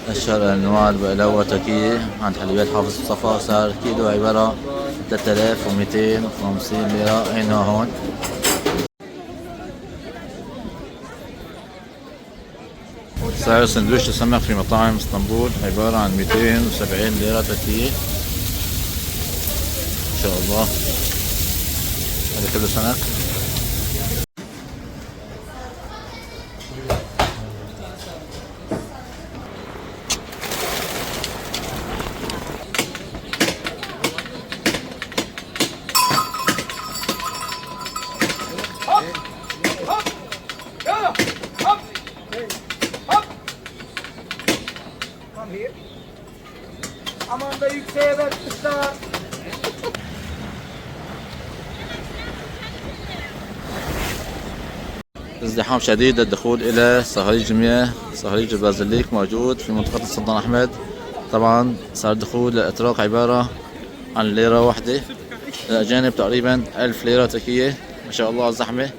أشهر أنواع البقلاوة تركية عند حلويات حافظ مصطفى. سعر كيلو عبارة 3250 ليرة. أي نوع هون؟ سعر سندويش السمك في مطاعم اسطنبول عبارة عن 270 ليرة تركية. إن شاء الله هذا كله سمك. Aman da yükseğe bakmışlar. ازدحام شديد للدخول إلى صهريج المياه. صهريج البازليك موجود في منطقة السلطان أحمد. طبعا صار الدخول للأتراك عبارة عن ليرة واحدة، الأجانب تقريبا 1000 ليرة تركية. ما شاء الله الزحمة.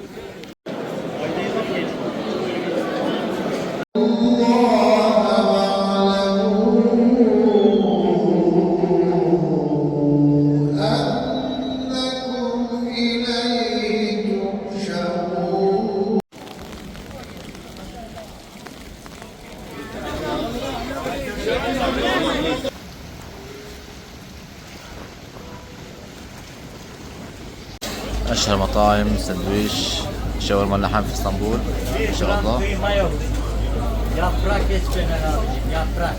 أشهر مطاعم سندويش شاورما اللحم في اسطنبول. ما شاء الله. Yaprak geçmeden abicim, yaprak.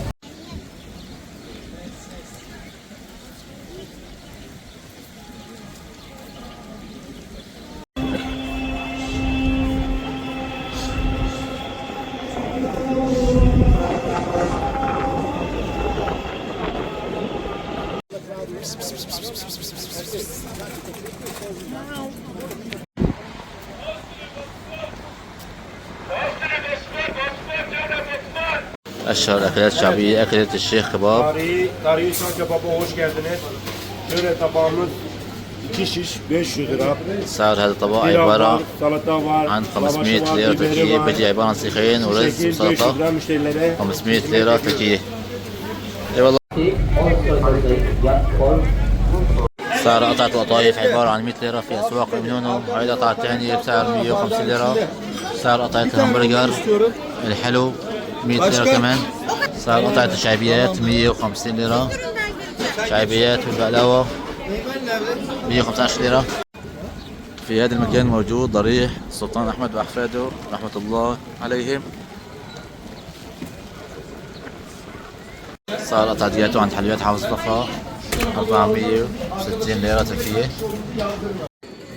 أشهر أكلات شعبية أكلة الشيخ كباب. Tarihi Şan Kebap'a hoş geldiniz. Şöyle tabağımız 2 şiş 500 lira. سعر هذا الطبق Pilav عبارة var, salata var, عن lavaşı 500 var, ليرة biberi تركية. var. بيجي عبارة عن سيخين ورز 800-500 وسلطة. lira müşterilere. 500 ليرة تركية. اي والله. سعر قطعة القطايف عبارة عن 100 ليرة في أسواق المنونو. هاي القطعة الثانية بسعر 150 ليرة. سعر قطعة الهمبرجر الحلو 100 ليرة كمان. سعر قطعة الشعبيات 150 ليرة. شعبيات والبقلاوة 115 ليرة. في هذا المكان موجود ضريح السلطان أحمد وأحفاده رحمة الله عليهم. سعر قطعة جاتو عند حلويات حافظ مصطفى 460 ليرة تركية.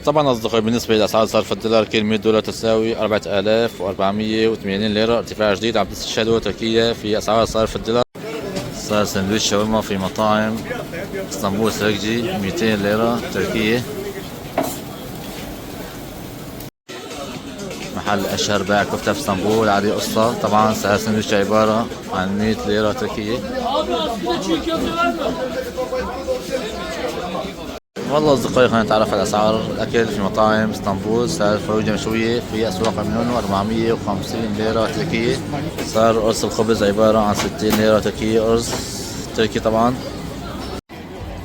طبعا أصدقائي بالنسبة لأسعار صرف الدولار، كل 100 دولار تساوي 4480 ليرة. ارتفاع جديد عم تشهده تركيا في أسعار صرف الدولار. صار سندويش شاورما في مطاعم اسطنبول سرقجي 200 ليرة تركية. محل أشهر بائع كفتة في اسطنبول علي قصة. طبعا سعر سندويش عبارة عن 100 ليرة تركية. والله أصدقائي خلينا نتعرف على أسعار الأكل في مطاعم اسطنبول. سعر فروجة مشوية في أسواق المنونو 450 ليرة تركية. سعر قرص الخبز عبارة عن 60 ليرة تركية، قرص تركي طبعا.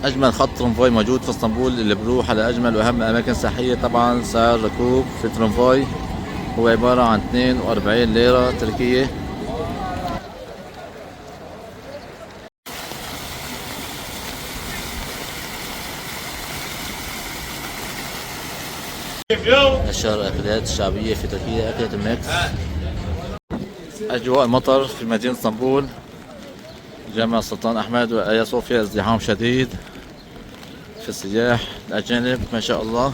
أجمل خط ترامفاي موجود في اسطنبول اللي بروح على أجمل وأهم أماكن سياحية. طبعا سعر ركوب في الترامفاي هو عبارة عن 42 ليرة تركية. أشهر الأكلات الشعبية في تركيا أكلة الميكس. أجواء المطر في مدينة اسطنبول، جامع السلطان أحمد وآيا صوفيا ازدحام شديد في السياح الأجانب. ما شاء الله.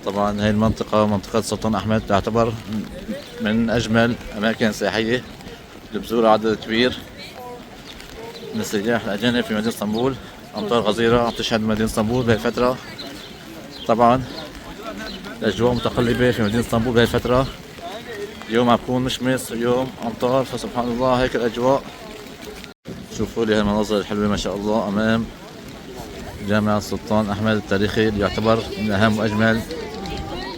طبعا هاي المنطقة منطقة السلطان أحمد تعتبر من أجمل أماكن سياحية اللي بزورها عدد كبير من السياح الأجانب في مدينة اسطنبول. أمطار غزيرة عم تشهد مدينة اسطنبول بهالفترة. طبعا الأجواء متقلبة في مدينة اسطنبول بهالفترة، يوم عم بكون مشمس ويوم أمطار، فسبحان الله هيك الأجواء. شوفوا لي هالمناظر الحلوة ما شاء الله أمام جامع السلطان أحمد التاريخي اللي يعتبر من أهم وأجمل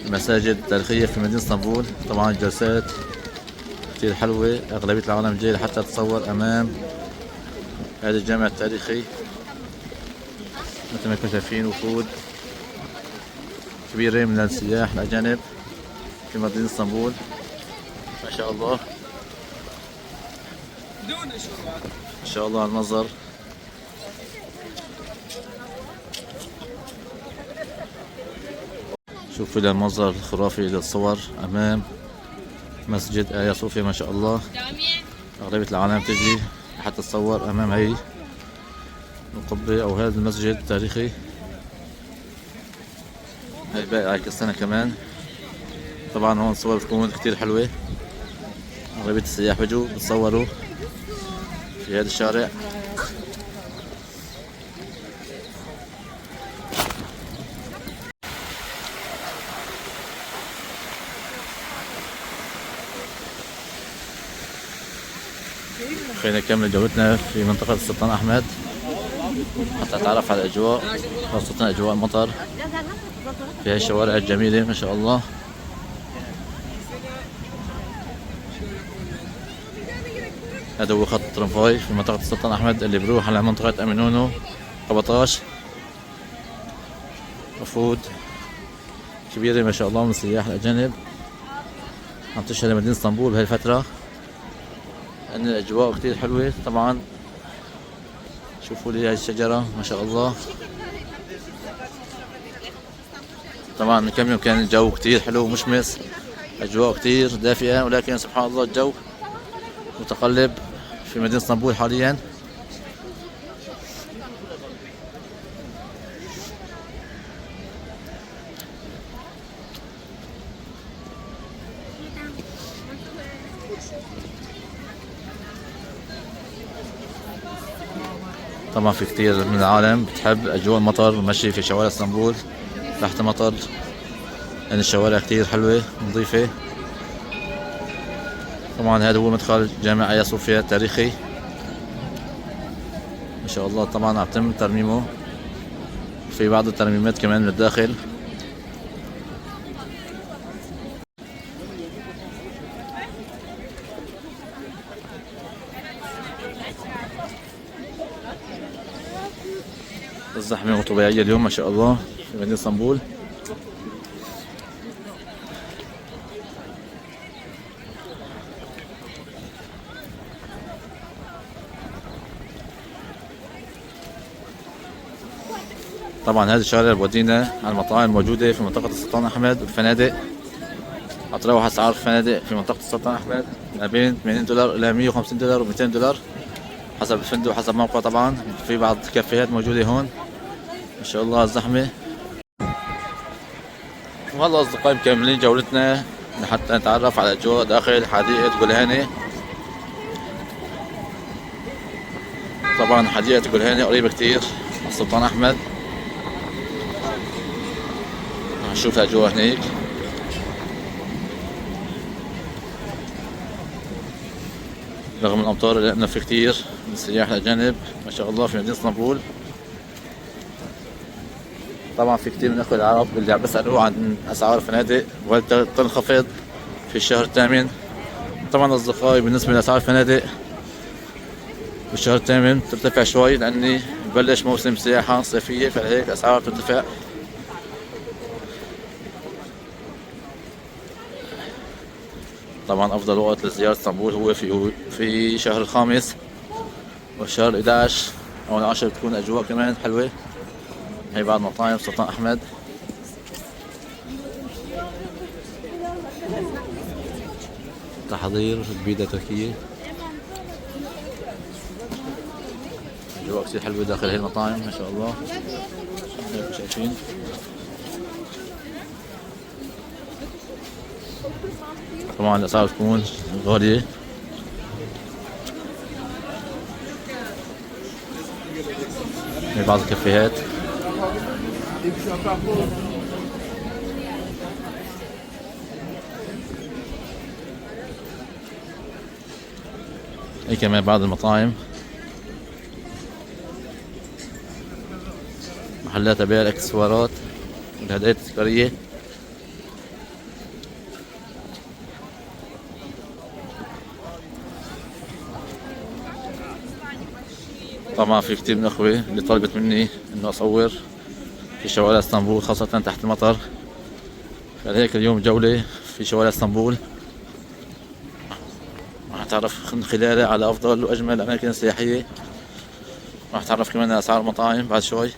المساجد التاريخية في مدينة اسطنبول. طبعا الجلسات كتير حلوة، أغلبية العالم جاي لحتى تتصور أمام هذا الجامع التاريخي. مثل ما كنتم شايفين وفود كبيرة من السياح الأجانب في مدينة اسطنبول ما شاء الله. ما شاء الله المنظر. شوفوا المنظر الخرافي للصور أمام مسجد آيا صوفيا ما شاء الله. أغلبية العالم تجي حتى تصور أمام هاي القبة أو هذا المسجد التاريخي. هاي باقي هيك السنة كمان. طبعا هون الصور بتكون كتير حلوة، أغلبية السياح بيجوا بتصوروا في هذا الشارع. خلينا نكمل جولتنا في منطقة السلطان أحمد حتى نتعرف على الأجواء، خاصة أجواء المطر في هاي الشوارع الجميلة ما شاء الله. هذا هو خط الترامفاي في منطقة السلطان أحمد اللي بروح على منطقة أمينونو قبطاش. وفود كبيرة ما شاء الله من السياح الأجانب عم تشهد مدينة اسطنبول بهاي الفترة، لأن الأجواء كتير حلوة. طبعا شوفوا لي هاي الشجرة ما شاء الله. طبعا من كم يوم كان الجو كتير حلو ومشمس، أجواء كتير دافئة، ولكن سبحان الله الجو متقلب في مدينة اسطنبول حاليا. طبعا في كتير من العالم بتحب أجواء المطر والمشي في شوارع اسطنبول تحت مطر، لأن الشوارع كتير حلوة نظيفة. طبعا هذا هو مدخل جامع آيا صوفيا التاريخي ما شاء الله. طبعا عم يتم ترميمه، في بعض الترميمات كمان من الداخل. الزحمة طبيعية اليوم ما شاء الله في مدينة اسطنبول. طبعا هذا الشارع بودينا على المطاعم الموجودة في منطقة السلطان أحمد والفنادق. أتراوح أسعار الفنادق في منطقة السلطان أحمد ما بين $80 إلى $150 و$200 حسب الفندق وحسب موقعه. طبعا في بعض الكافيهات موجودة هون ما شاء الله الزحمة. والله أصدقائي مكملين جولتنا لحتى نتعرف على أجواء داخل حديقة جولهاني. طبعا حديقة جولهاني قريبة كتير من السلطان أحمد. نشوف الأجواء هنيك. رغم الأمطار اللي لأن في كتير من السياح الأجانب ما شاء الله في مدينة اسطنبول. طبعا في كتير من الأخوة العرب اللي عم بيسألوا عن أسعار الفنادق وهل تنخفض في الشهر الثامن. طبعا أصدقائي بالنسبة لأسعار الفنادق بالشهر الثامن ترتفع شوي، لأني ببلش موسم سياحة صيفية، فلهيك الأسعار ترتفع. طبعا أفضل وقت لزيارة اسطنبول هو في شهر الخامس والشهر 11 أو 10 بتكون الأجواء كمان حلوة. هي بعض مطاعم سلطان أحمد. تحضير بيتزا تركية، أجواء كتير حلوة داخل هي المطاعم ما شاء الله. هيك شايفين طبعا الأسعار تكون غالية. في بعض الكافيهات هي كمان بعض المطاعم، محلات بيع الاكسسوارات والهدايا التذكارية. طبعا في كتير من الأخوة اللي طلبت مني إنه أصور في شوارع اسطنبول خاصة تحت المطر، فلهيك اليوم جولة في شوارع اسطنبول راح نتعرف من خلالها على أفضل وأجمل الأماكن السياحية. راح نتعرف كمان على أسعار المطاعم بعد شوي.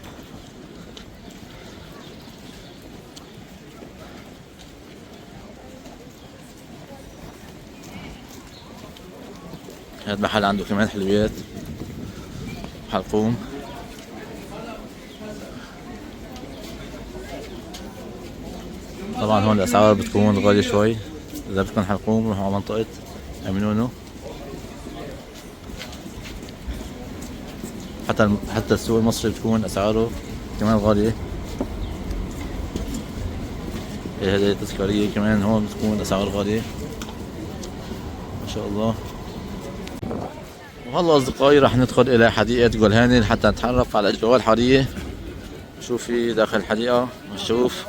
هذا المحل عنده كمان حلويات، حلقوم. طبعا هون الأسعار بتكون غالية شوي. إذا بدكم حلقوم روحوا على منطقة أمنونو. حتى السوق المصري بتكون أسعاره كمان غالية. الهدايا التذكارية كمان هون بتكون أسعار غالية ما شاء الله. وهلا أصدقائي راح ندخل إلى حديقة جولهاني حتى نتعرف على الأجواء الحالية. شوف في داخل الحديقة، نشوف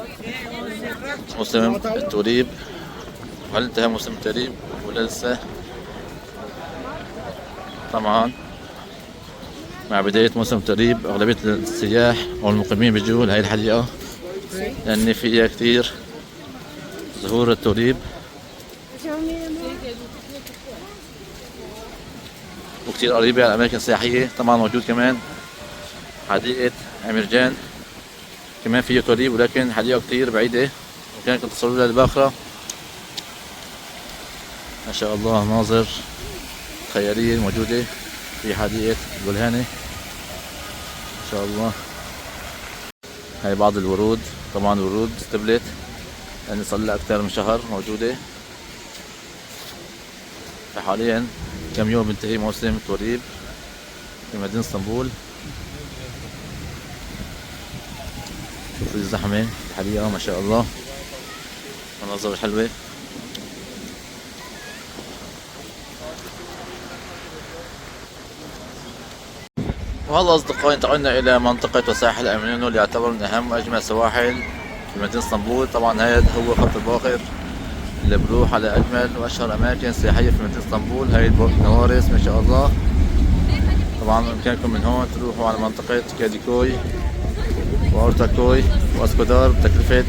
موسم التوليب، هل انتهى موسم التوليب ولا لسه؟ طبعا مع بداية موسم التوليب أغلبية السياح أو المقيمين بيجوا لهي الحديقة لأن فيها كتير زهور التوليب وكتير قريبة على الأماكن السياحية. طبعا موجود كمان حديقة عمرجان كمان فيه توليب، ولكن حديقة كتير بعيدة ممكن تصلوا لها الباخرة. ما شاء الله مناظر خيالية موجودة في حديقة جولهاني ما شاء الله. هاي بعض الورود، طبعا ورود استبلت لأن صار لها أكثر من شهر موجودة. فحاليا كم يوم بينتهي موسم التوليب في مدينة اسطنبول. شوفوا الزحمة في الحديقة ما شاء الله، مناظر حلوة. وهلا أصدقائي انتقلنا إلى منطقة وساحل أمينو اللي يعتبر من أهم وأجمل سواحل في مدينة اسطنبول. طبعا هذا هو خط الباخر اللي بروح على أجمل وأشهر أماكن سياحية في مدينة اسطنبول. هاي النوارس ما شاء الله. طبعا بإمكانكم من هون تروحوا على منطقة كاديكوي وأورتاكوي وأسكودار بتكلفة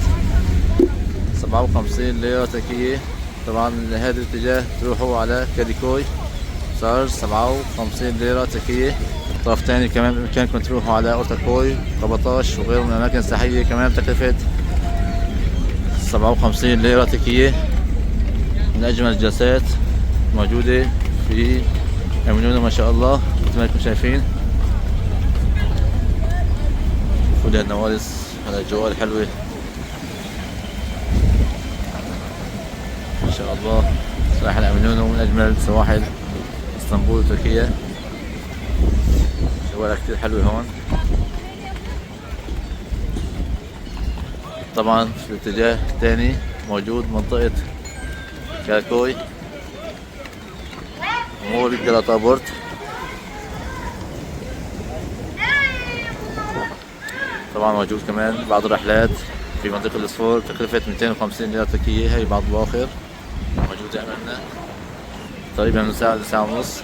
57 ليرة تركية. طبعا لهذا الاتجاه تروحوا على كاديكوي صار 57 ليرة تركية. طرف تاني كمان بإمكانكم تروحوا على أورتاكوي، قبطاش وغيره من الأماكن السياحية كمان بتكلفة 57 ليرة تركية. من أجمل الجلسات موجودة في أمينونو ما شاء الله مثل ما انتم شايفين. شوفوا النوارس على الأجواء الحلوة ما شاء الله. ساحل أمينونو من أجمل سواحل اسطنبول تركيا، شوارع كتير حلوة هون. طبعا في الاتجاه الثاني موجود منطقة كاكوي مول جلطابورت. طبعا موجود كمان بعض الرحلات في منطقة الأسفور تكلفة 250 ليرة تركية. هي بعض البواخر موجودة أمامنا تقريبا من ساعة لساعة ونص.